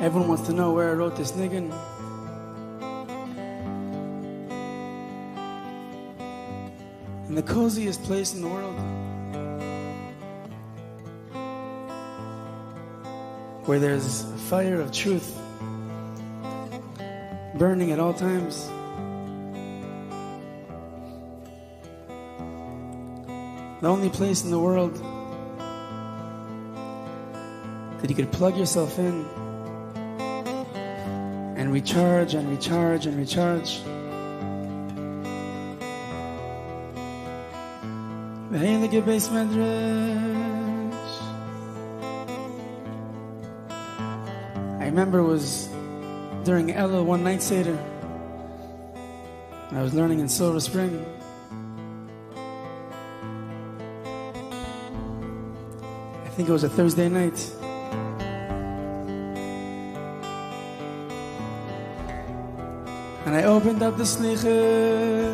Everyone wants to know where I wrote this niggin. In the coziest place in the world, where there's a fire of truth burning at all times. The only place in the world that you could plug yourself in and recharge and recharge and recharge. Behind the base Medrash. I remember it was during Ella one night Seder. I was learning in Silver Spring. I think it was a Thursday night. And I opened up the slichas.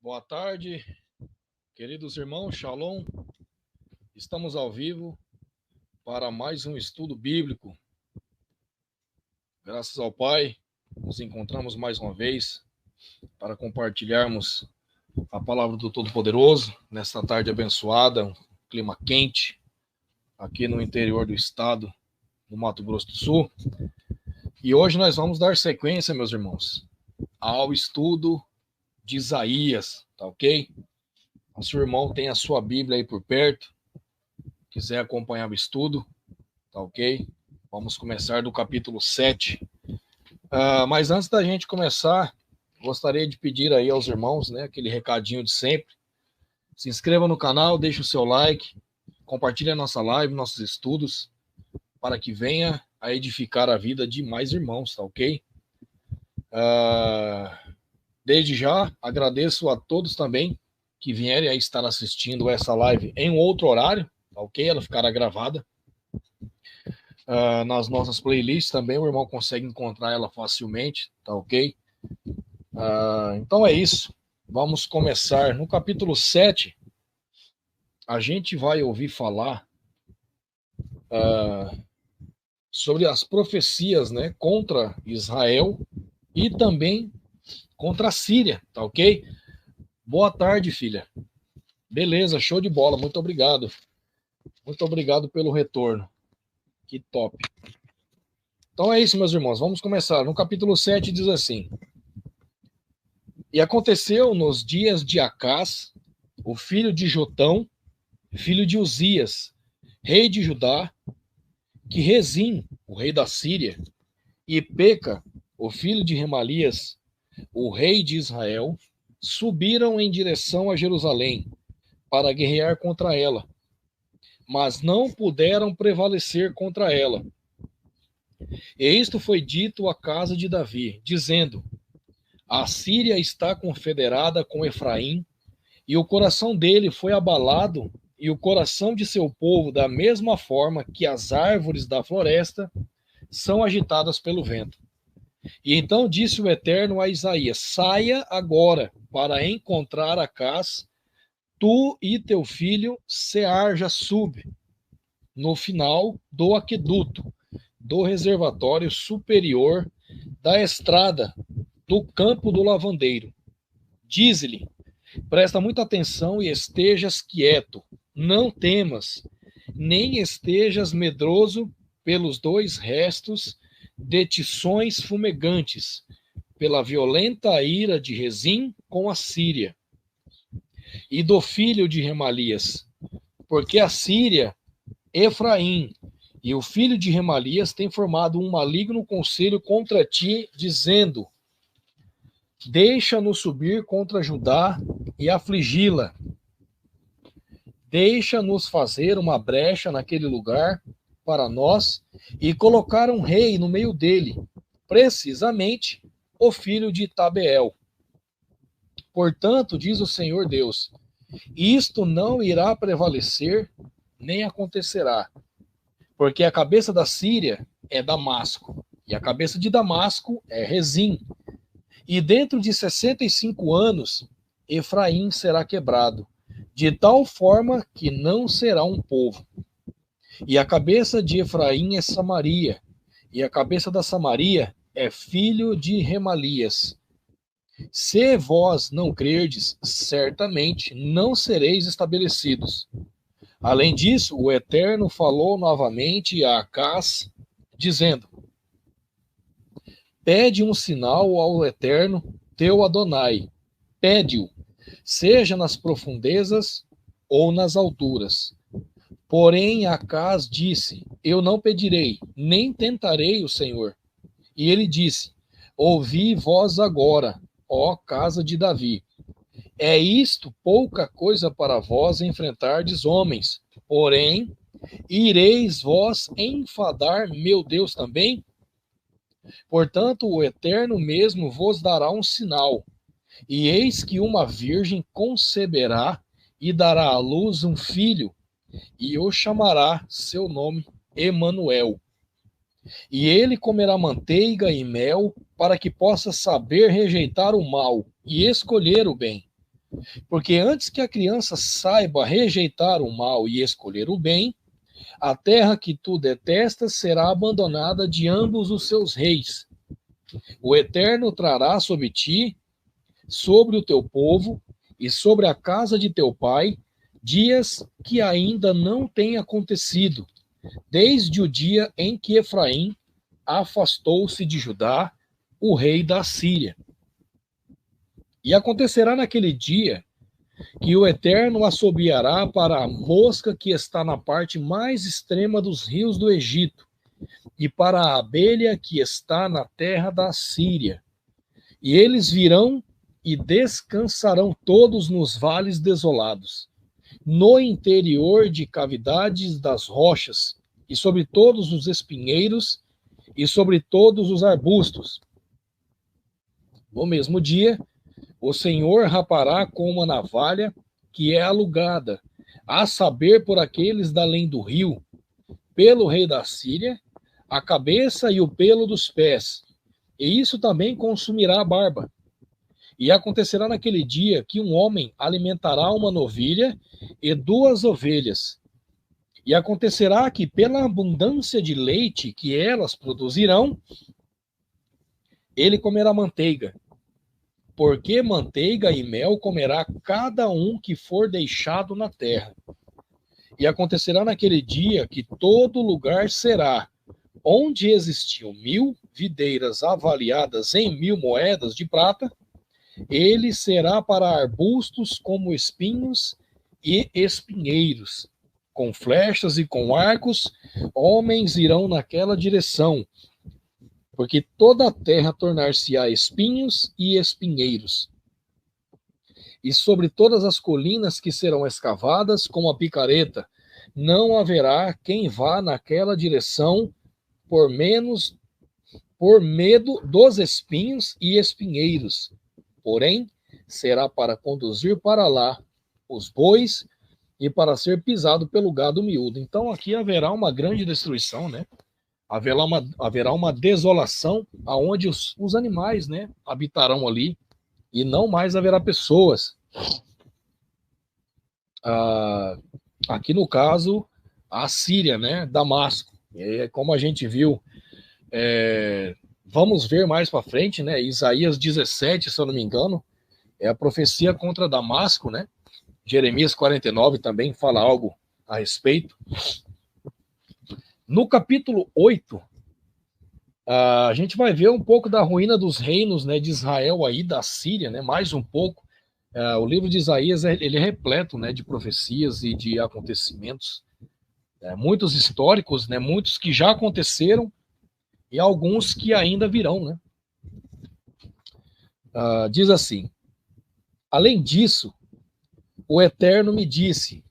Boa tarde, queridos irmãos, Shalom. Estamos ao vivo para mais um estudo bíblico. Graças ao Pai, nos encontramos mais uma vez para compartilharmos a palavra do Todo-Poderoso nesta tarde abençoada, um clima quente aqui no interior do estado do Mato Grosso do Sul. E hoje nós vamos dar sequência, meus irmãos, ao estudo de Isaías, tá ok? O seu irmão tem a sua Bíblia aí por perto, quiser acompanhar o estudo, tá ok? Vamos começar do capítulo 7. Mas antes da gente começar, gostaria de pedir aí aos irmãos, né, aquele recadinho de sempre. Se inscreva no canal, deixe o seu like, compartilhe a nossa live, nossos estudos, para que venha a edificar a vida de mais irmãos, tá ok? Desde já, agradeço a todos também que vierem a estar assistindo essa live em um outro horário, tá ok? Ela ficará gravada. Nas nossas playlists também, o irmão consegue encontrar ela facilmente, tá ok? Então é isso. Vamos começar. No capítulo 7, a gente vai ouvir falar sobre as profecias, né, contra Israel e também contra a Síria, tá ok? Boa tarde, filha. Beleza, show de bola, muito obrigado. Muito obrigado pelo retorno. Que top. Então é isso, meus irmãos, vamos começar. No capítulo 7 diz assim: E aconteceu nos dias de Acás, o filho de Jotão, filho de Uzias, rei de Judá, que Rezim, o rei da Síria, e Peca, o filho de Remalias, o rei de Israel, subiram em direção a Jerusalém para guerrear contra ela, mas não puderam prevalecer contra ela. E isto foi dito à casa de Davi, dizendo: A Síria está confederada com Efraim, e o coração dele foi abalado, e o coração de seu povo, da mesma forma que as árvores da floresta são agitadas pelo vento. E então disse o Eterno a Isaías: Saia agora para encontrar Acás, tu e teu filho Sear-Jasub, no final do aqueduto, do reservatório superior da estrada do campo do lavandeiro. Diz-lhe: presta muita atenção e estejas quieto, não temas, nem estejas medroso pelos dois restos de tições fumegantes, pela violenta ira de Rezim com a Síria, e do filho de Remalias, porque a Síria, Efraim, e o filho de Remalias têm formado um maligno conselho contra ti, dizendo: Deixa-nos subir contra Judá e afligi-la. Deixa-nos fazer uma brecha naquele lugar para nós e colocar um rei no meio dele, precisamente o filho de Tabeel. Portanto, diz o Senhor Deus, isto não irá prevalecer, nem acontecerá, porque a cabeça da Síria é Damasco, e a cabeça de Damasco é Rezim. E dentro de 65 anos, Efraim será quebrado, de tal forma que não será um povo. E a cabeça de Efraim é Samaria, e a cabeça da Samaria é filho de Remalias. Se vós não crerdes, certamente não sereis estabelecidos. Além disso, o Eterno falou novamente a Acás, dizendo: Pede um sinal ao Eterno, teu Adonai. Pede-o, seja nas profundezas ou nas alturas. Porém, Acás disse: Eu não pedirei, nem tentarei o Senhor. E ele disse: Ouvi vós agora, ó casa de Davi. É isto pouca coisa para vós enfrentardes homens. Porém, ireis vós enfadar meu Deus também? Portanto, o Eterno mesmo vos dará um sinal. E eis que uma virgem conceberá e dará à luz um filho, e o chamará seu nome Emanuel. E ele comerá manteiga e mel, para que possa saber rejeitar o mal e escolher o bem. Porque antes que a criança saiba rejeitar o mal e escolher o bem, a terra que tu detestas será abandonada de ambos os seus reis. O Eterno trará sobre ti, sobre o teu povo e sobre a casa de teu pai, dias que ainda não têm acontecido, desde o dia em que Efraim afastou-se de Judá, o rei da Síria. E acontecerá naquele dia que o Eterno assobiará para a mosca que está na parte mais extrema dos rios do Egito, e para a abelha que está na terra da Síria. E eles virão e descansarão todos nos vales desolados, no interior de cavidades das rochas, e sobre todos os espinheiros, e sobre todos os arbustos. No mesmo dia, o Senhor rapará com uma navalha que é alugada, a saber por aqueles da além do rio, pelo rei da Síria, a cabeça e o pelo dos pés, e isso também consumirá a barba. E acontecerá naquele dia que um homem alimentará uma novilha e 2 ovelhas. E acontecerá que, pela abundância de leite que elas produzirão, ele comerá manteiga. Porque manteiga e mel comerá cada um que for deixado na terra. E acontecerá naquele dia que todo lugar será, onde existiam 1000 videiras avaliadas em 1000 moedas de prata, ele será para arbustos como espinhos e espinheiros. Com flechas e com arcos, homens irão naquela direção, porque toda a terra tornar-se-á espinhos e espinheiros. E sobre todas as colinas que serão escavadas com a picareta, não haverá quem vá naquela direção por medo dos espinhos e espinheiros. Porém, será para conduzir para lá os bois e para ser pisado pelo gado miúdo. Então aqui haverá uma grande destruição, né? Haverá uma desolação aonde os animais, né, habitarão ali e não mais haverá pessoas. Aqui no caso, a Síria, né, Damasco. Como a gente viu, vamos ver mais para frente, né? Isaías 17, se eu não me engano, é a profecia contra Damasco, né? Jeremias 49 também fala algo a respeito. No capítulo 8, a gente vai ver um pouco da ruína dos reinos, né, de Israel aí, da Síria, né? Mais um pouco. O livro de Isaías ele é repleto, né, de profecias e de acontecimentos, muitos históricos, né? Muitos que já aconteceram e alguns que ainda virão, né? Diz assim: além disso, o Eterno me disse: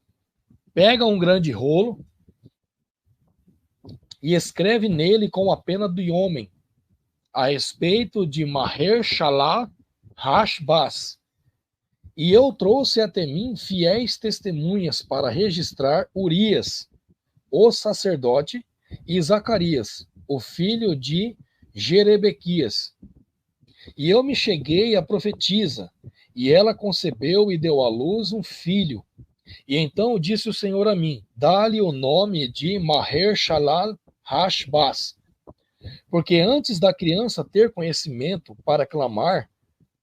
pega um grande rolo e escreve nele com a pena do homem, a respeito de Maher-Shalal-Hash-Baz. E eu trouxe até mim fiéis testemunhas para registrar Urias, o sacerdote, e Zacarias, o filho de Jerebequias. E eu me cheguei à profetisa, e ela concebeu e deu à luz um filho. E então disse o Senhor a mim: dá-lhe o nome de Maher-Shalal-Hash-Baz, porque antes da criança ter conhecimento para clamar,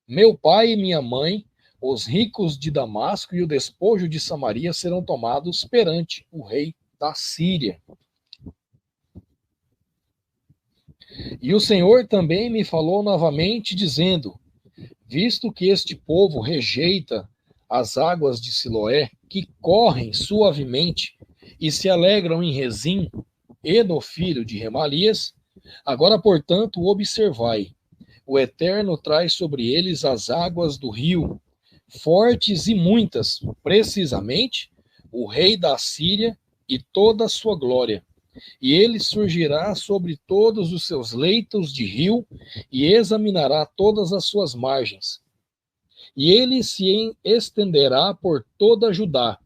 meu pai e minha mãe, os ricos de Damasco e o despojo de Samaria serão tomados perante o rei da Síria. E o Senhor também me falou novamente, dizendo: visto que este povo rejeita as águas de Siloé, que correm suavemente e se alegram em Rezim e no filho de Remalias, agora, portanto, observai: o Eterno traz sobre eles as águas do rio, fortes e muitas, precisamente o rei da Síria e toda a sua glória. E ele surgirá sobre todos os seus leitos de rio e examinará todas as suas margens. E ele se estenderá por toda Judá.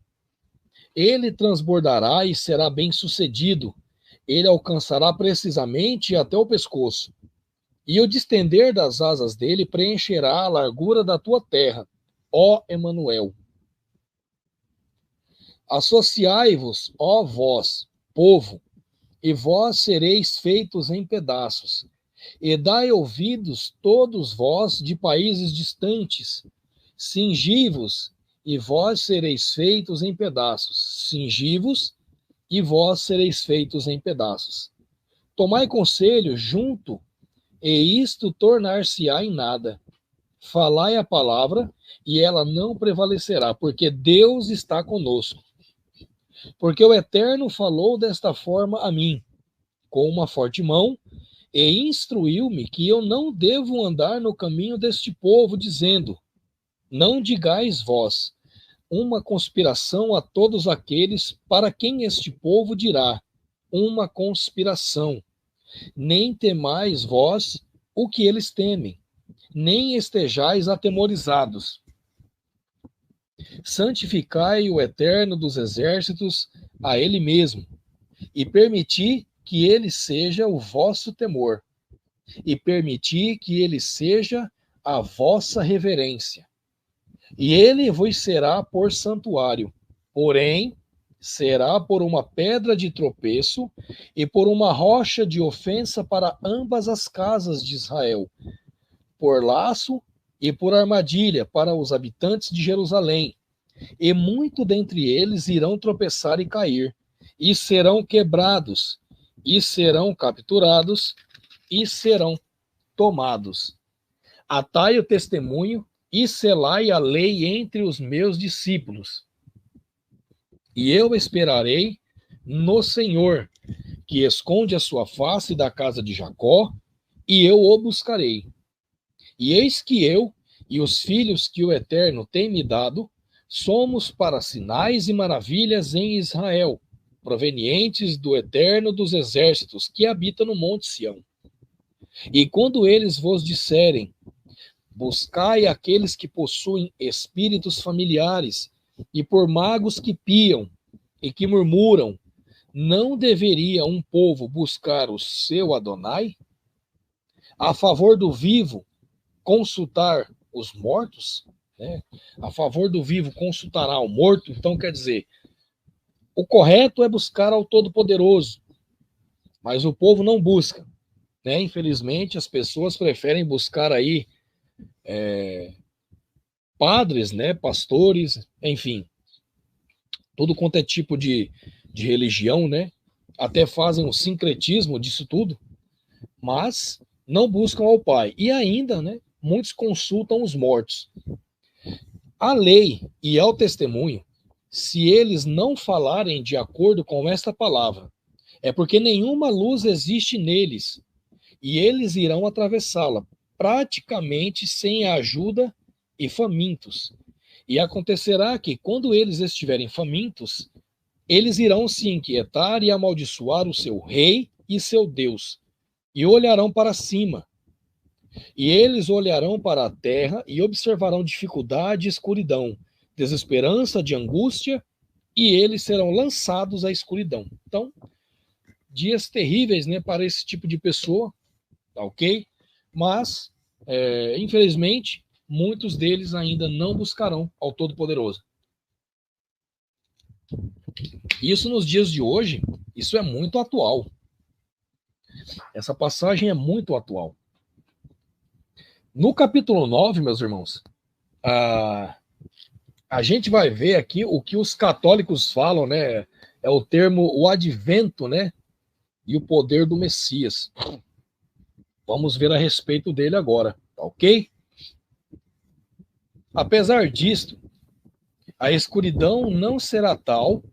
Ele transbordará e será bem-sucedido. Ele alcançará precisamente até o pescoço. E o distender das asas dele preencherá a largura da tua terra, ó Emanuel. Associai-vos, ó vós, povo, e vós sereis feitos em pedaços. E dai ouvidos todos vós de países distantes. Cingi-vos, e vós sereis feitos em pedaços. Cingi-vos, e vós sereis feitos em pedaços. Tomai conselho junto, e isto tornar-se-á em nada. Falai a palavra, e ela não prevalecerá, porque Deus está conosco. Porque o Eterno falou desta forma a mim, com uma forte mão, e instruiu-me que eu não devo andar no caminho deste povo, dizendo: não digais vós uma conspiração a todos aqueles para quem este povo dirá uma conspiração. Nem temais vós o que eles temem, nem estejais atemorizados. Santificai o Eterno dos Exércitos a ele mesmo, e permiti que ele seja o vosso temor, e permiti que ele seja a vossa reverência. E ele vos será por santuário, porém será por uma pedra de tropeço e por uma rocha de ofensa para ambas as casas de Israel, por laço e por armadilha para os habitantes de Jerusalém. E muito dentre eles irão tropeçar e cair, e serão quebrados, e serão capturados, e serão tomados. Atai o testemunho e selai a lei entre os meus discípulos. E eu esperarei no Senhor, que esconde a sua face da casa de Jacó, e eu o buscarei. E eis que eu e os filhos que o Eterno tem me dado, somos para sinais e maravilhas em Israel, provenientes do Eterno dos Exércitos, que habita no monte Sião. E quando eles vos disserem, buscai aqueles que possuem espíritos familiares, e por magos que piam e que murmuram, não deveria um povo buscar o seu Adonai? A favor do vivo, consultar os mortos? Né? A favor do vivo, consultará o morto? Então, quer dizer, o correto é buscar ao Todo-Poderoso, mas o povo não busca. Né? Infelizmente, as pessoas preferem buscar aí padres, né, pastores, enfim, tudo quanto é tipo de religião, né? Até fazem um sincretismo disso tudo, mas não buscam ao Pai. E ainda, né, muitos consultam os mortos. A lei e ao testemunho, se eles não falarem de acordo com esta palavra, é porque nenhuma luz existe neles, e eles irão atravessá-la, praticamente sem a ajuda e famintos. E acontecerá que, quando eles estiverem famintos, eles irão se inquietar e amaldiçoar o seu rei e seu Deus, e olharão para cima. E eles olharão para a terra e observarão dificuldade e escuridão, desesperança de angústia, e eles serão lançados à escuridão. Então, dias terríveis, né, para esse tipo de pessoa, tá ok? Mas, infelizmente, muitos deles ainda não buscarão ao Todo-Poderoso. Isso nos dias de hoje, isso é muito atual. Essa passagem é muito atual. No capítulo 9, meus irmãos, a gente vai ver aqui o que os católicos falam, né? É o termo, o advento, né? E o poder do Messias. Vamos ver a respeito dele agora, tá ok? Apesar disto, a escuridão não será tal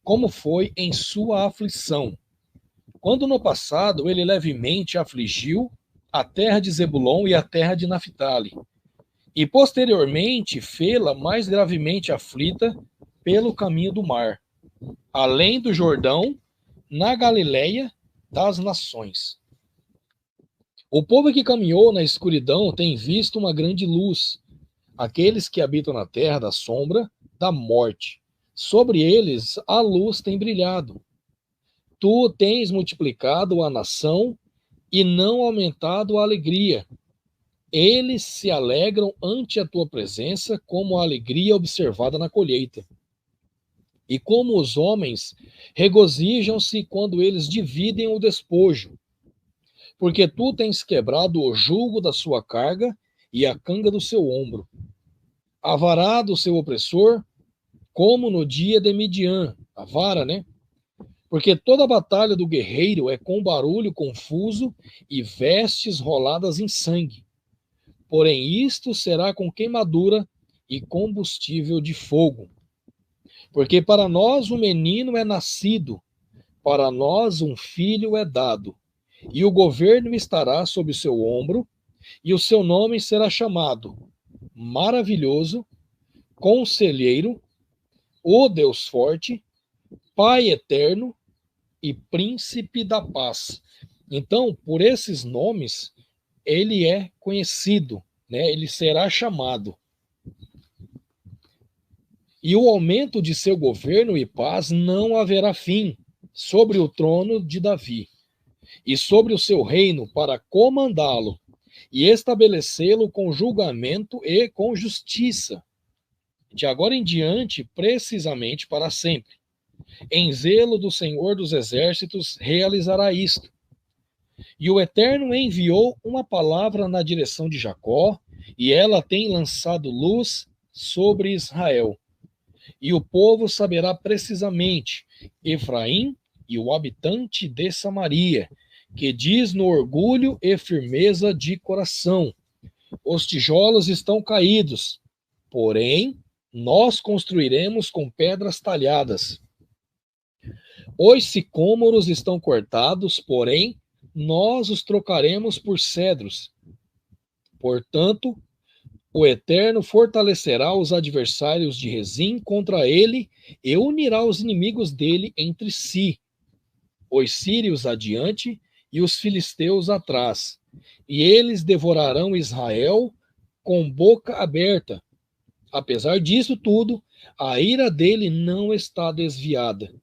como foi em sua aflição, quando no passado ele levemente afligiu a terra de Zebulon e a terra de Naphtali, e posteriormente fê-la mais gravemente aflita pelo caminho do mar, além do Jordão, na Galileia das nações. O povo que caminhou na escuridão tem visto uma grande luz. Aqueles que habitam na terra da sombra da morte, sobre eles a luz tem brilhado. Tu tens multiplicado a nação e não aumentado a alegria. Eles se alegram ante a tua presença como a alegria observada na colheita. E como os homens regozijam-se quando eles dividem o despojo. Porque tu tens quebrado o jugo da sua carga e a canga do seu ombro. A vara do seu opressor, como no dia de Midian, a vara, né? Porque toda a batalha do guerreiro é com barulho confuso e vestes roladas em sangue. Porém, isto será com queimadura e combustível de fogo. Porque para nós um menino é nascido, para nós um filho é dado, e o governo estará sob o seu ombro, e o seu nome será chamado Maravilhoso, Conselheiro, o Deus Forte, Pai Eterno e Príncipe da Paz. Então, por esses nomes, ele é conhecido, né? Ele será chamado. E o aumento de seu governo e paz não haverá fim sobre o trono de Davi e sobre o seu reino para comandá-lo e estabelecê-lo com julgamento e com justiça, de agora em diante, precisamente para sempre. Em zelo do Senhor dos Exércitos realizará isto. E o Eterno enviou uma palavra na direção de Jacó, e ela tem lançado luz sobre Israel. E o povo saberá precisamente, Efraim e o habitante de Samaria, que diz no orgulho e firmeza de coração: os tijolos estão caídos, porém nós construiremos com pedras talhadas. Os sicômoros estão cortados, porém nós os trocaremos por cedros. Portanto, o Eterno fortalecerá os adversários de Rezim contra ele e unirá os inimigos dele entre si, os sírios adiante e os filisteus atrás, e eles devorarão Israel com boca aberta. Apesar disso tudo, a ira dele não está desviada,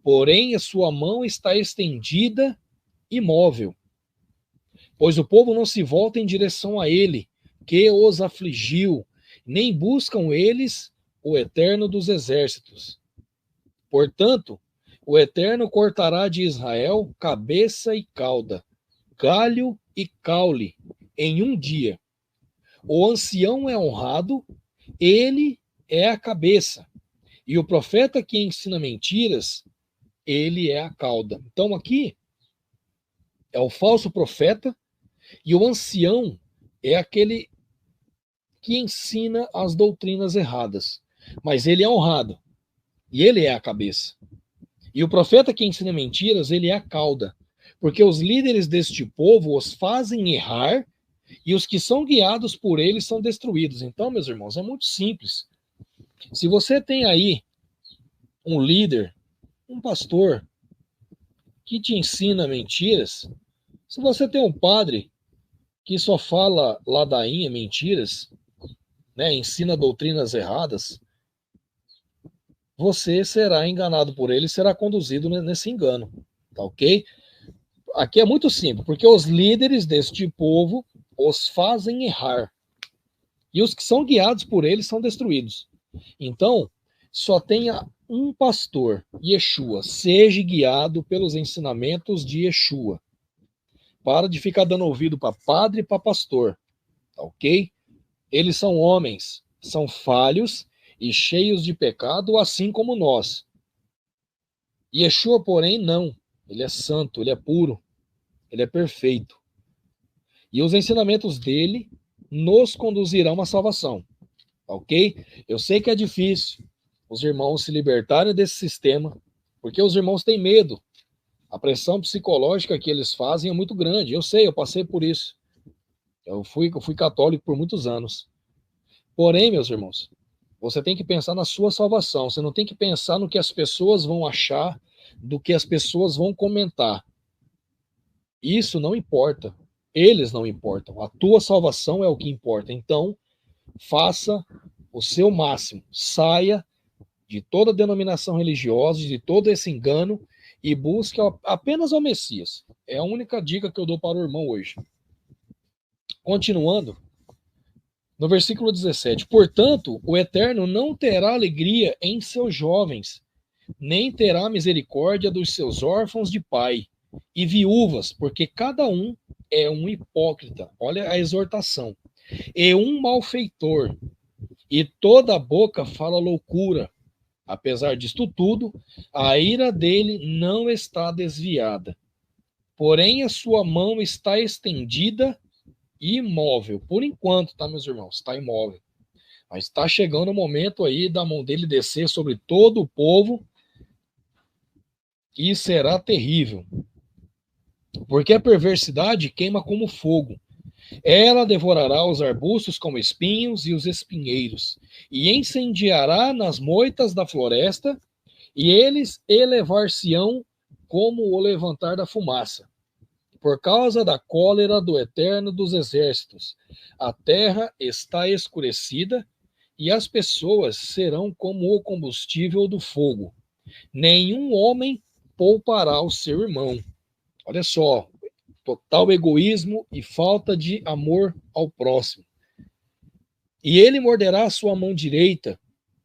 porém a sua mão está estendida, imóvel. Pois o povo não se volta em direção a ele, que os afligiu, nem buscam eles o Eterno dos Exércitos. Portanto, o Eterno cortará de Israel cabeça e cauda, galho e caule, em um dia. O ancião é honrado, ele é a cabeça, e o profeta que ensina mentiras, ele é a cauda. Então aqui é o falso profeta, e o ancião é aquele que ensina as doutrinas erradas. Mas ele é honrado, e ele é a cabeça. E o profeta que ensina mentiras, ele é a cauda. Porque os líderes deste povo os fazem errar, e os que são guiados por eles são destruídos. Então, meus irmãos, é muito simples. Se você tem aí um líder, um pastor, que te ensina mentiras, se você tem um padre que só fala ladainha, mentiras, né, ensina doutrinas erradas, você será enganado por ele e será conduzido nesse engano, tá ok? Aqui é muito simples, porque os líderes deste povo os fazem errar, e os que são guiados por eles são destruídos. Então, só tenha um pastor, Yeshua, seja guiado pelos ensinamentos de Yeshua. Para de ficar dando ouvido para padre e para pastor, tá ok? Eles são homens, são falhos e cheios de pecado, assim como nós. Yeshua, porém, não. Ele é santo, ele é puro, ele é perfeito. E os ensinamentos dele nos conduzirão à salvação, tá ok? Eu sei que é difícil os irmãos se libertarem desse sistema, porque os irmãos têm medo. A pressão psicológica que eles fazem é muito grande. Eu sei, eu passei por isso. Eu fui católico por muitos anos. Porém, meus irmãos, você tem que pensar na sua salvação. Você não tem que pensar no que as pessoas vão achar, do que as pessoas vão comentar. Isso não importa. Eles não importam. A tua salvação é o que importa. Então, faça o seu máximo. Saia de toda denominação religiosa, de todo esse engano, e busque apenas o Messias. É a única dica que eu dou para o irmão hoje. Continuando, no versículo 17: portanto, o Eterno não terá alegria em seus jovens, nem terá misericórdia dos seus órfãos de pai e viúvas, porque cada um é um hipócrita. Olha a exortação. E um malfeitor, e toda a boca fala loucura. Apesar disto tudo, a ira dele não está desviada. Porém, a sua mão está estendida e imóvel. Por enquanto, tá, meus irmãos? Está imóvel. Mas está chegando o momento aí da mão dele descer sobre todo o povo e será terrível. Porque a perversidade queima como fogo. Ela devorará os arbustos como espinhos e os espinheiros, e incendiará nas moitas da floresta, e eles elevar-se-ão como o levantar da fumaça. por causa da cólera do Eterno dos Exércitos. A terra está escurecida e as pessoas serão como o combustível do fogo. Nenhum homem poupará o seu irmão. Olha só, total egoísmo e falta de amor ao próximo. E ele morderá a sua mão direita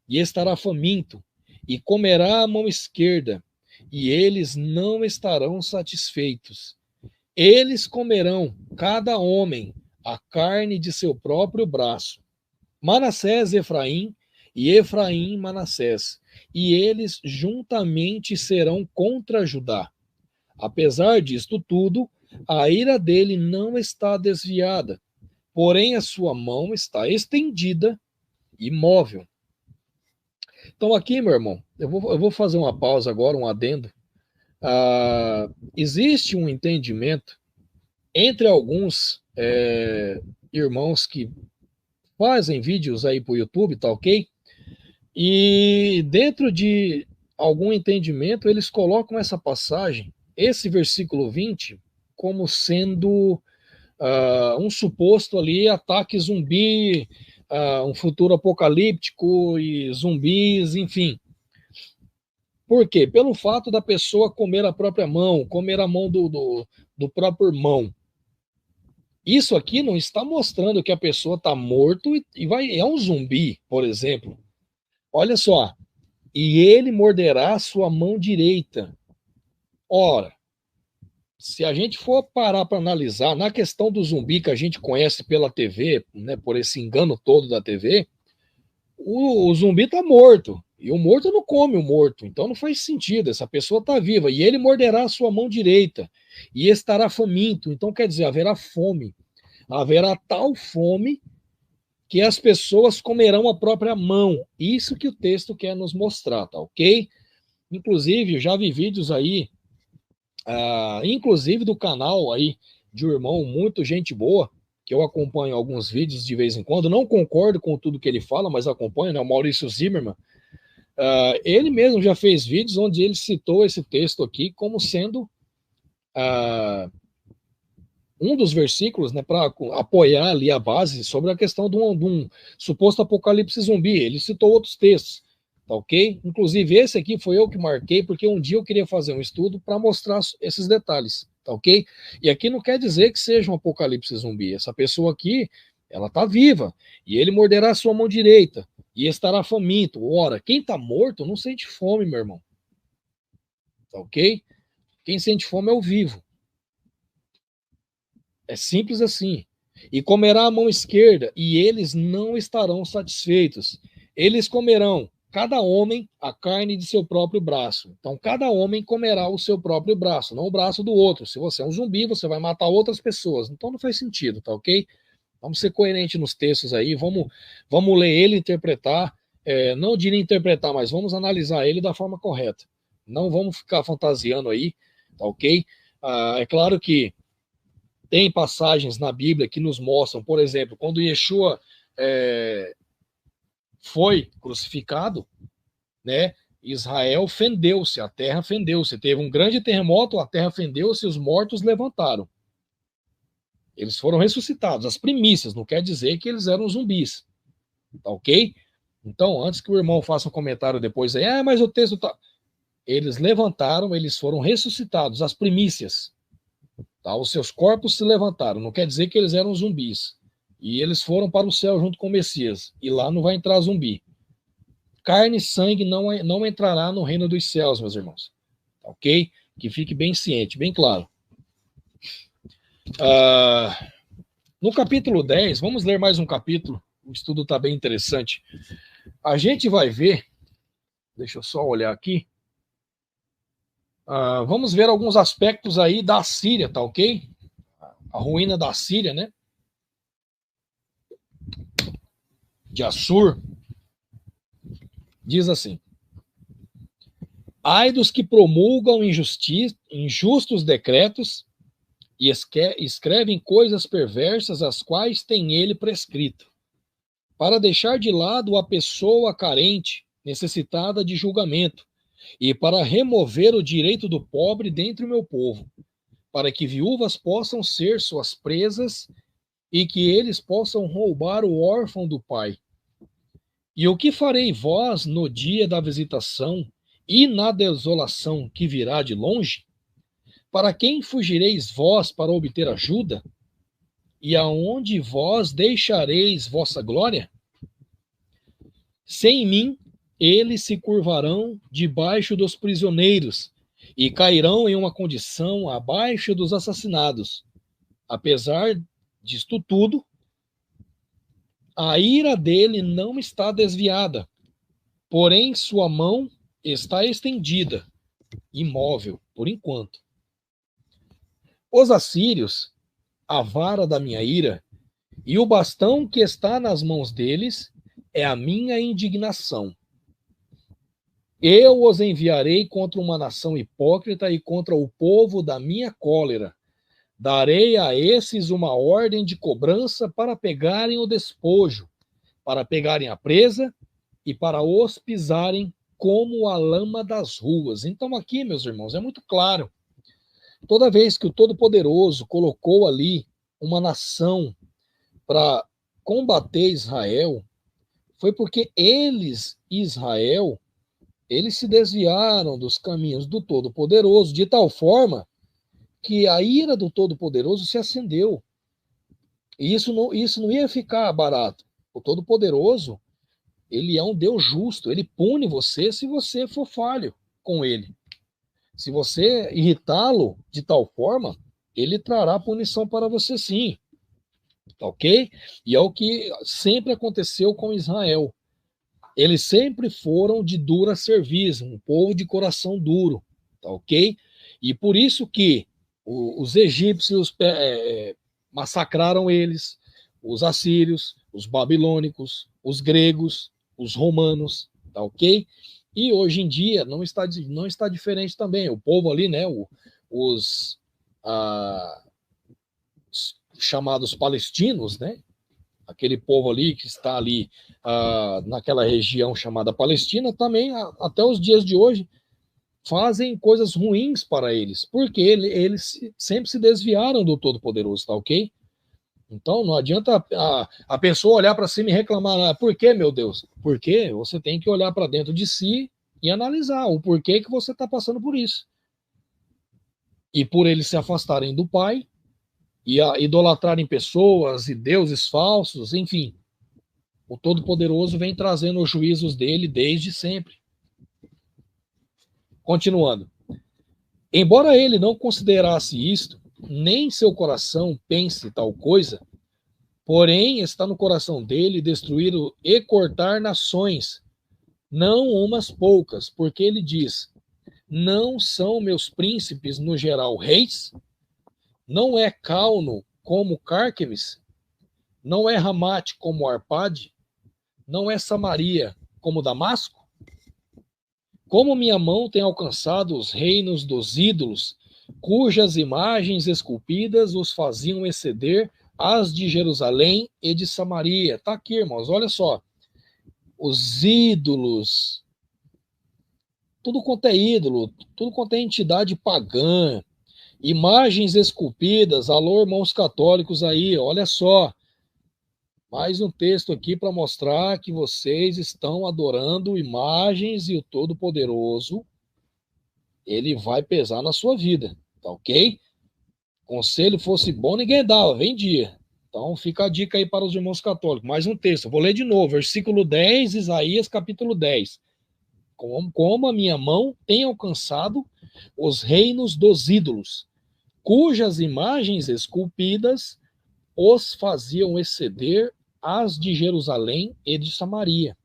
e estará faminto, e comerá a mão esquerda, e eles não estarão satisfeitos. Eles comerão, cada homem, a carne de seu próprio braço. Manassés, Efraim, e Efraim, Manassés, e eles juntamente serão contra Judá. Apesar disto tudo, a ira dele não está desviada, porém a sua mão está estendida e móvel. Então aqui, meu irmão, eu vou fazer uma pausa agora, um adendo. Existe um entendimento entre alguns irmãos que fazem vídeos aí para o YouTube, tá ok? E dentro de algum entendimento, eles colocam essa passagem, esse versículo 20, como sendo um suposto ali ataque zumbi, um futuro apocalíptico e zumbis, enfim. Por quê? Pelo fato da pessoa comer a própria mão, comer a mão do próprio irmão. Isso aqui não está mostrando que a pessoa está morto e é um zumbi, por exemplo. Olha só. E ele morderá a sua mão direita. Ora, se a gente for parar para analisar, na questão do zumbi que a gente conhece pela TV, né, por esse engano todo da TV, o zumbi está morto. E o morto não come o morto. Então não faz sentido. Essa pessoa está viva. E ele morderá a sua mão direita. E estará faminto. Então quer dizer, haverá fome. Haverá tal fome que as pessoas comerão a própria mão. Isso que o texto quer nos mostrar, tá ok? Inclusive, eu já vi vídeos aí, inclusive do canal aí de um irmão muito gente boa, que eu acompanho alguns vídeos de vez em quando, não concordo com tudo que ele fala, mas acompanho, né? O Maurício Zimmermann. Ele mesmo já fez vídeos onde ele citou esse texto aqui como sendo um dos versículos, né, para apoiar ali a base sobre a questão de um suposto apocalipse zumbi. Ele citou outros textos, tá ok? Inclusive esse aqui foi eu que marquei, porque um dia eu queria fazer um estudo para mostrar esses detalhes, tá ok? E aqui não quer dizer que seja um apocalipse zumbi. Essa pessoa aqui, ela tá viva, e ele morderá a sua mão direita, e estará faminto. Ora, quem tá morto não sente fome, meu irmão. Tá ok? Quem sente fome é o vivo. É simples assim. E comerá a mão esquerda, e eles não estarão satisfeitos. Eles comerão, cada homem, a carne de seu próprio braço. Então, cada homem comerá o seu próprio braço, não o braço do outro. Se você é um zumbi, você vai matar outras pessoas. Então, não faz sentido, tá ok? Vamos ser coerentes nos textos aí, vamos ler ele e interpretar. Não diria interpretar, mas vamos analisar ele da forma correta. Não vamos ficar fantasiando aí, tá ok? É claro que tem passagens na Bíblia que nos mostram, por exemplo, quando Yeshua foi crucificado, né? Israel fendeu-se, a terra fendeu-se. Teve um grande terremoto, a terra fendeu-se e os mortos levantaram. Eles foram ressuscitados, as primícias, não quer dizer que eles eram zumbis. Tá ok? Então, antes que o irmão faça um comentário depois aí, mas o texto tá. Eles levantaram, eles foram ressuscitados, as primícias. Tá? Os seus corpos se levantaram, não quer dizer que eles eram zumbis. E eles foram para o céu junto com o Messias. E lá não vai entrar zumbi. Carne e sangue não entrará no reino dos céus, meus irmãos. Tá ok? Que fique bem ciente, bem claro. No capítulo 10, vamos ler mais um capítulo. O estudo está bem interessante. A gente vai ver, deixa eu só olhar aqui. Vamos ver alguns aspectos aí da Síria, tá ok? A ruína da Síria, né? De Assur. Diz assim: ai dos que promulgam injustos decretos e escrevem coisas perversas as quais tem ele prescrito, para deixar de lado a pessoa carente, necessitada de julgamento, e para remover o direito do pobre dentre o meu povo. para que viúvas possam ser suas presas e que eles possam roubar o órfão do pai. E o que farei vós no dia da visitação e na desolação que virá de longe? Para quem fugireis vós para obter ajuda? E aonde vós deixareis vossa glória? Sem mim, eles se curvarão debaixo dos prisioneiros e cairão em uma condição abaixo dos assassinados. Apesar disto tudo, a ira dele não está desviada, porém sua mão está estendida, imóvel, por enquanto. Os assírios, a vara da minha ira, e o bastão que está nas mãos deles, é a minha indignação. Eu os enviarei contra uma nação hipócrita e contra o povo da minha cólera. Darei a esses uma ordem de cobrança para pegarem o despojo, para pegarem a presa e para os pisarem como a lama das ruas. Então aqui, meus irmãos, é muito claro. Toda vez que o Todo-Poderoso colocou ali uma nação para combater Israel, foi porque eles, Israel, eles se desviaram dos caminhos do Todo-Poderoso de tal forma que a ira do Todo-Poderoso se acendeu. E isso não ia ficar barato. O Todo-Poderoso, ele é um Deus justo. Ele pune você se você for falho com ele. Se você irritá-lo de tal forma, ele trará punição para você sim. Tá ok? E é o que sempre aconteceu com Israel. Eles sempre foram de dura cerviz, um povo de coração duro, tá ok? E por isso que os egípcios massacraram eles, os assírios, os babilônicos, os gregos, os romanos, tá ok? E hoje em dia não está diferente também. O povo ali, né, os chamados palestinos, né? Aquele povo ali que está ali naquela região chamada Palestina, também até os dias de hoje fazem coisas ruins para eles, porque eles sempre se desviaram do Todo-Poderoso, tá ok? Então não adianta a pessoa olhar para cima e reclamar, por que, meu Deus? Porque você tem que olhar para dentro de si e analisar o porquê que você está passando por isso. E por eles se afastarem do Pai, e idolatrarem pessoas e deuses falsos, enfim. O Todo-Poderoso vem trazendo os juízos dele desde sempre. Continuando. Embora ele não considerasse isto, nem seu coração pense tal coisa, porém está no coração dele destruir e cortar nações, não umas poucas, porque ele diz, não são meus príncipes no geral reis? Não é Calno como Cárquemes? Não é Ramate como Arpade? Não é Samaria como Damasco? Como minha mão tem alcançado os reinos dos ídolos, cujas imagens esculpidas os faziam exceder as de Jerusalém e de Samaria. Tá aqui, irmãos, olha só. Os ídolos, tudo quanto é ídolo, tudo quanto é entidade pagã, imagens esculpidas, alô, irmãos católicos aí, olha só. Mais um texto aqui para mostrar que vocês estão adorando imagens e o Todo-Poderoso, ele vai pesar na sua vida, tá ok? Conselho fosse bom, ninguém dava, vendia. Então fica a dica aí para os irmãos católicos. Mais um texto, vou ler de novo, versículo 10, Isaías capítulo 10. Como a minha mão tem alcançado os reinos dos ídolos, cujas imagens esculpidas os faziam exceder as de Jerusalém e de Samaria.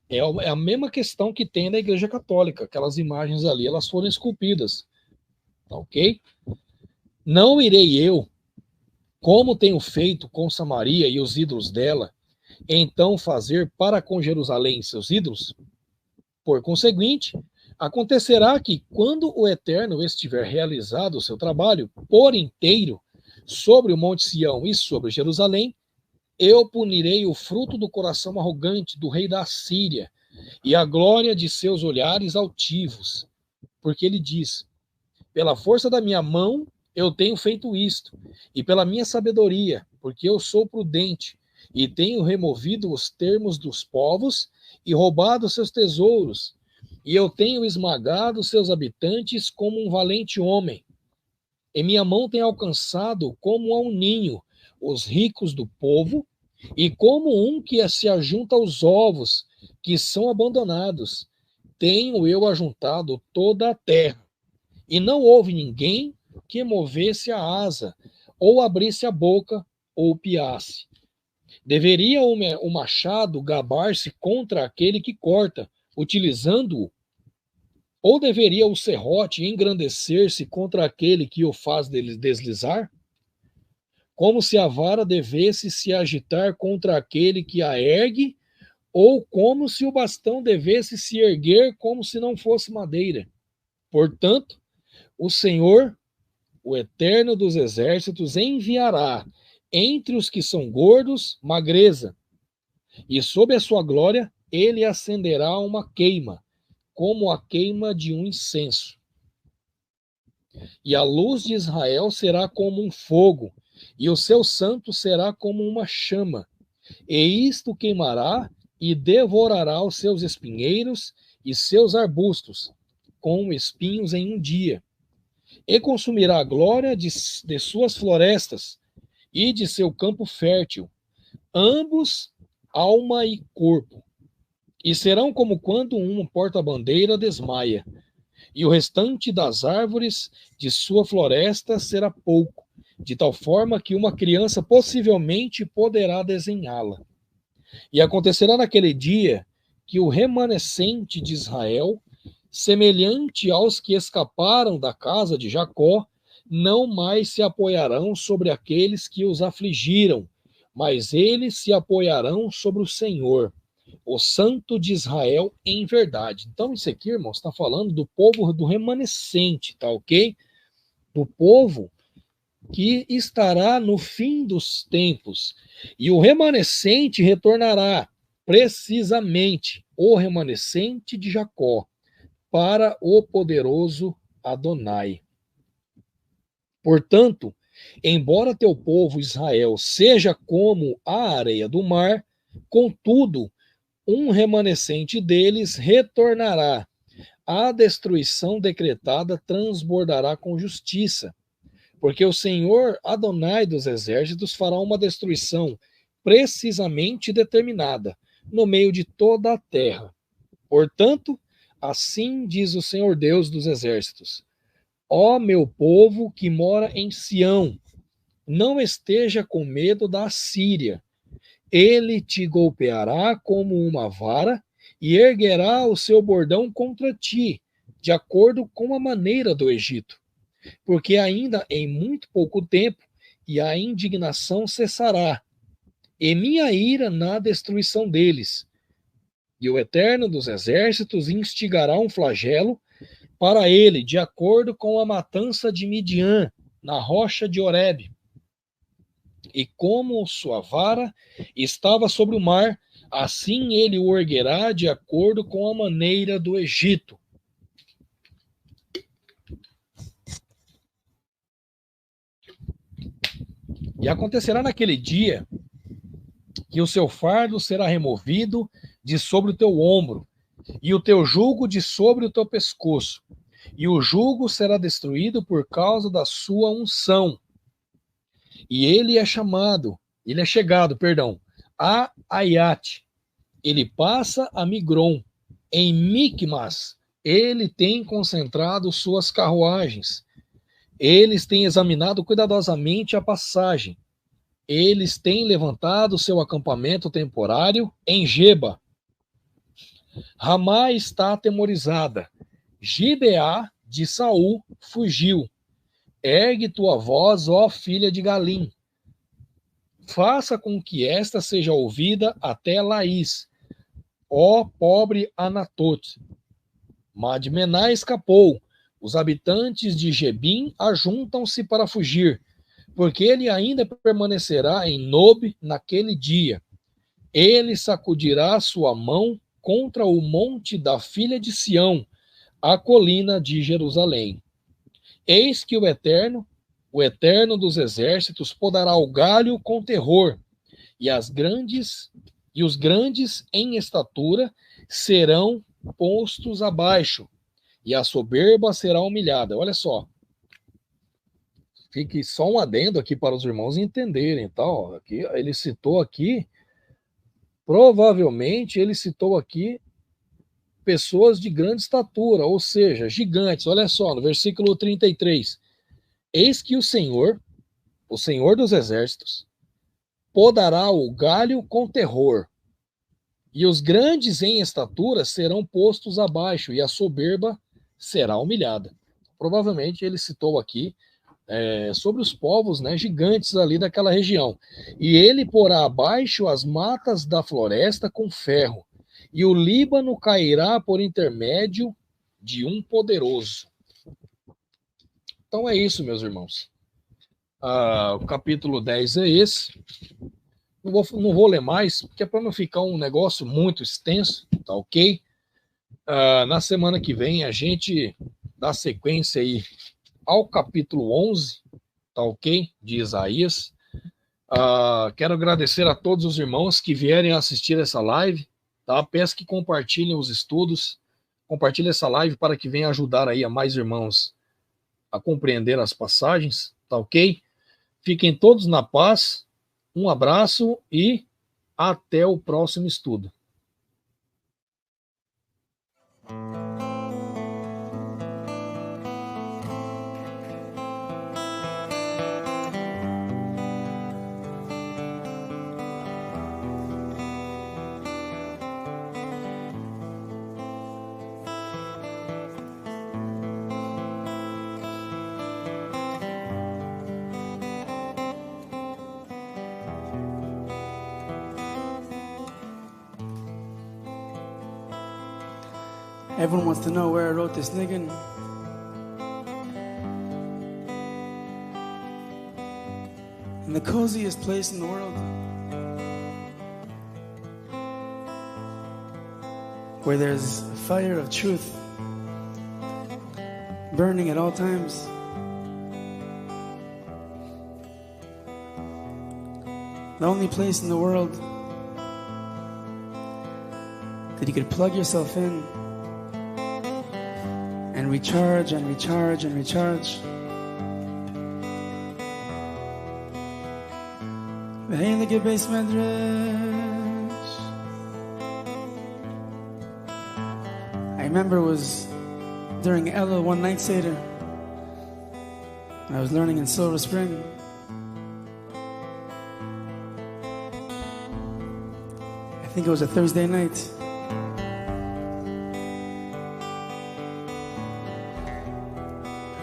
É a mesma questão que tem na Igreja Católica. Aquelas imagens ali, elas foram esculpidas. Tá ok? Não irei eu, como tenho feito com Samaria e os ídolos dela, então fazer para com Jerusalém seus ídolos? Por conseguinte, acontecerá que, quando o Eterno estiver realizado o seu trabalho por inteiro sobre o Monte Sião e sobre Jerusalém, eu punirei o fruto do coração arrogante do rei da Assíria e a glória de seus olhares altivos. Porque ele diz, pela força da minha mão eu tenho feito isto, e pela minha sabedoria, porque eu sou prudente, e tenho removido os termos dos povos e roubado seus tesouros, e eu tenho esmagado seus habitantes como um valente homem. E minha mão tem alcançado como a um ninho os ricos do povo, e como um que se ajunta aos ovos que são abandonados, tenho eu ajuntado toda a terra. E não houve ninguém que movesse a asa, ou abrisse a boca, ou piasse. Deveria o machado gabar-se contra aquele que corta, utilizando-o? Ou deveria o serrote engrandecer-se contra aquele que o faz deslizar? Como se a vara devesse se agitar contra aquele que a ergue, ou como se o bastão devesse se erguer como se não fosse madeira. Portanto, o Senhor, o Eterno dos Exércitos, enviará entre os que são gordos magreza, e sob a sua glória ele acenderá uma queima, como a queima de um incenso. E a luz de Israel será como um fogo, e o seu santo será como uma chama. E isto queimará e devorará os seus espinheiros e seus arbustos, com espinhos em um dia. E consumirá a glória de suas florestas e de seu campo fértil, ambos alma e corpo. E serão como quando um porta-bandeira desmaia, e o restante das árvores de sua floresta será pouco, de tal forma que uma criança possivelmente poderá desenhá-la. E acontecerá naquele dia que o remanescente de Israel, semelhante aos que escaparam da casa de Jacó, não mais se apoiarão sobre aqueles que os afligiram, mas eles se apoiarão sobre o Senhor, o Santo de Israel em verdade. Então, isso aqui, irmãos, está falando do povo do remanescente, tá ok? Do povo que estará no fim dos tempos. E o remanescente retornará, precisamente, o remanescente de Jacó, para o poderoso Adonai. Portanto, embora teu povo Israel seja como a areia do mar, contudo, um remanescente deles retornará. A destruição decretada transbordará com justiça, porque o Senhor Adonai dos exércitos fará uma destruição precisamente determinada no meio de toda a terra. Portanto, assim diz o Senhor Deus dos exércitos: ó meu povo que mora em Sião, não esteja com medo da Assíria. Ele te golpeará como uma vara e erguerá o seu bordão contra ti, de acordo com a maneira do Egito. Porque ainda em muito pouco tempo, e a indignação cessará, e minha ira na destruição deles. E o Eterno dos Exércitos instigará um flagelo para ele, de acordo com a matança de Midian, na rocha de Horebe. E como sua vara estava sobre o mar, assim ele o erguerá de acordo com a maneira do Egito. E acontecerá naquele dia que o seu fardo será removido de sobre o teu ombro, e o teu jugo de sobre o teu pescoço, e o jugo será destruído por causa da sua unção. E ele é chegado, a Aiate. Ele passa a Migron. Em Micmas, ele tem concentrado suas carruagens. Eles têm examinado cuidadosamente a passagem. Eles têm levantado seu acampamento temporário em Geba. Ramá está atemorizada. Gibeá de Saul fugiu. Ergue tua voz, ó filha de Galim. Faça com que esta seja ouvida até Laís, ó pobre Anatote. Madmená escapou. Os habitantes de Gebim ajuntam-se para fugir, porque ele ainda permanecerá em Nob naquele dia. Ele sacudirá sua mão contra o monte da filha de Sião, a colina de Jerusalém. Eis que o Eterno dos exércitos, podará o galho com terror, e os grandes em estatura serão postos abaixo, e a soberba será humilhada. Olha só, fique só um adendo aqui para os irmãos entenderem, tá? Aqui, ele citou aqui, provavelmente ele citou aqui pessoas de grande estatura, ou seja, gigantes. Olha só, no versículo 33, eis que o Senhor dos exércitos, podará o galho com terror, e os grandes em estatura serão postos abaixo, e a soberba será humilhada. Provavelmente ele citou aqui sobre os povos, né, gigantes ali daquela região. E ele porá abaixo as matas da floresta com ferro, e o Líbano cairá por intermédio de um poderoso. Então é isso, meus irmãos. O capítulo 10 é esse. Não vou ler mais, porque é para não ficar um negócio muito extenso, tá ok? Na semana que vem a gente dá sequência aí ao capítulo 11, tá ok? De Isaías. Quero agradecer a todos os irmãos que vierem assistir essa live, tá? Peço que compartilhem os estudos, compartilhem essa live para que venha ajudar aí a mais irmãos a compreender as passagens, tá ok? Fiquem todos na paz. Um abraço e até o próximo estudo. Everyone wants to know where I wrote this niggin. In the coziest place in the world, where there's a fire of truth burning at all times. The only place in the world that you could plug yourself in and recharge and recharge and recharge. Beheilige Beis Medrash. I remember it was during Ella one night Seder. I was learning in Silver Spring. I think it was a Thursday night.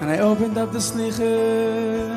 And I opened up the slichas.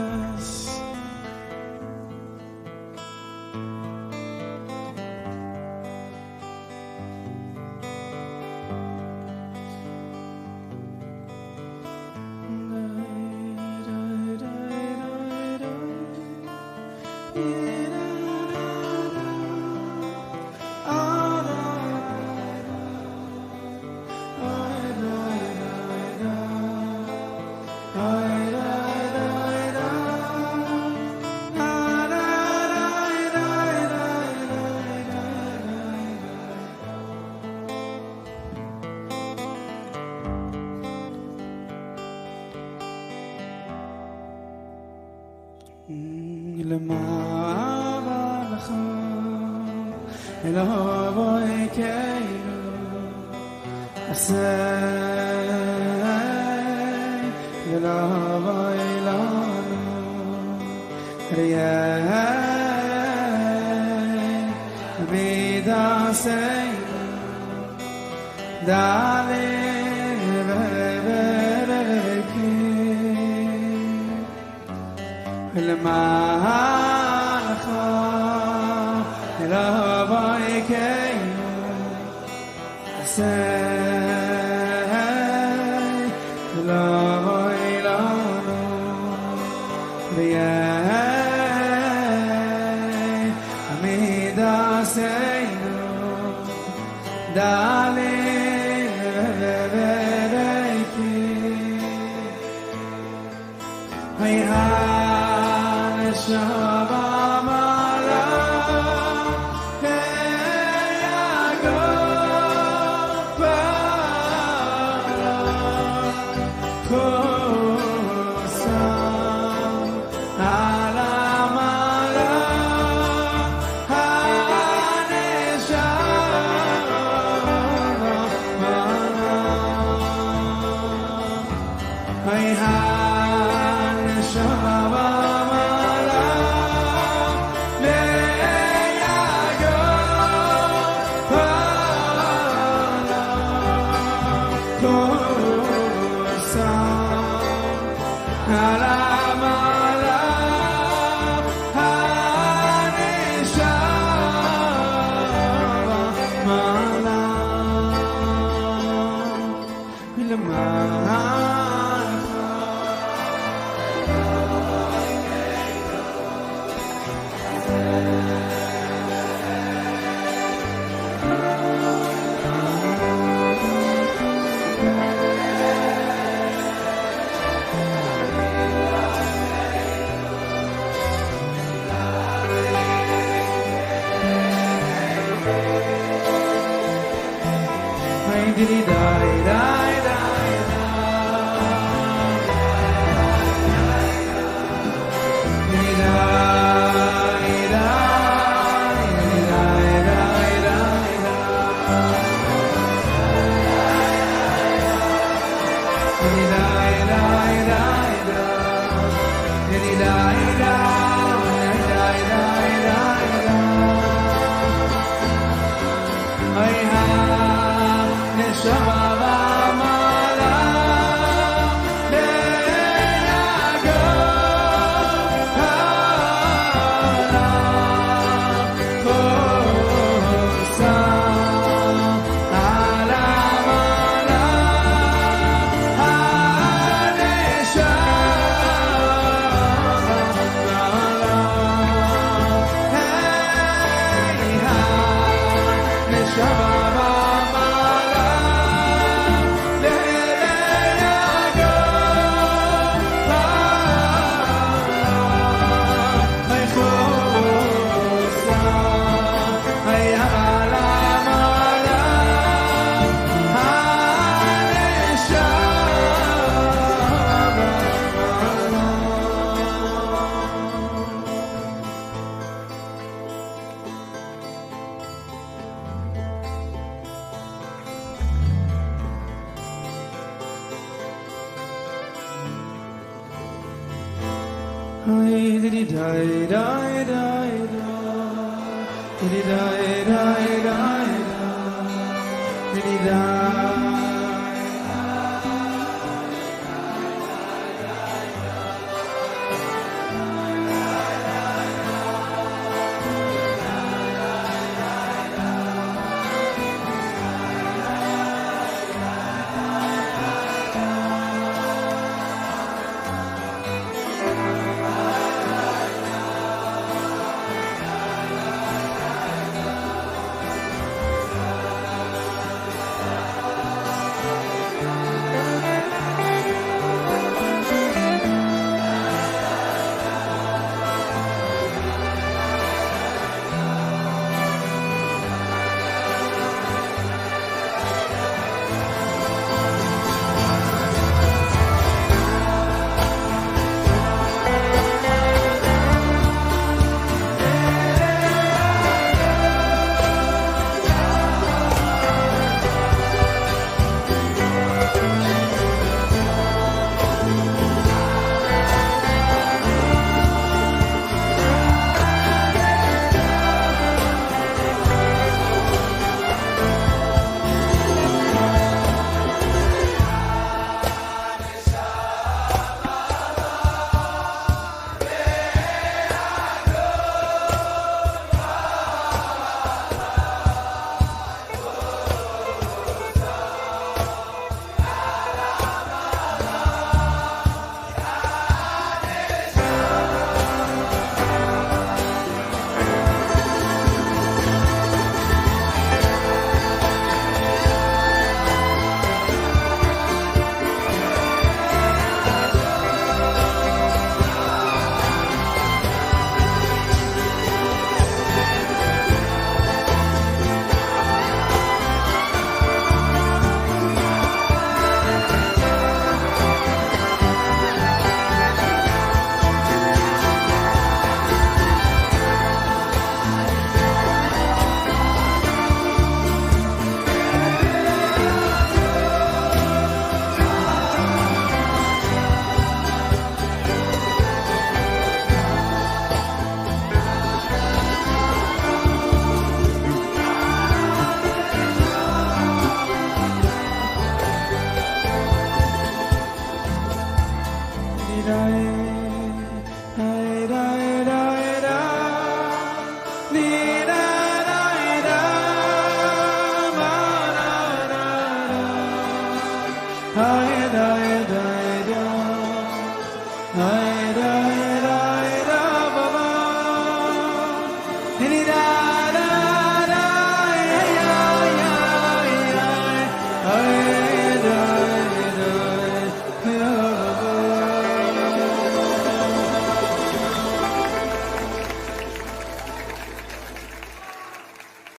Israel.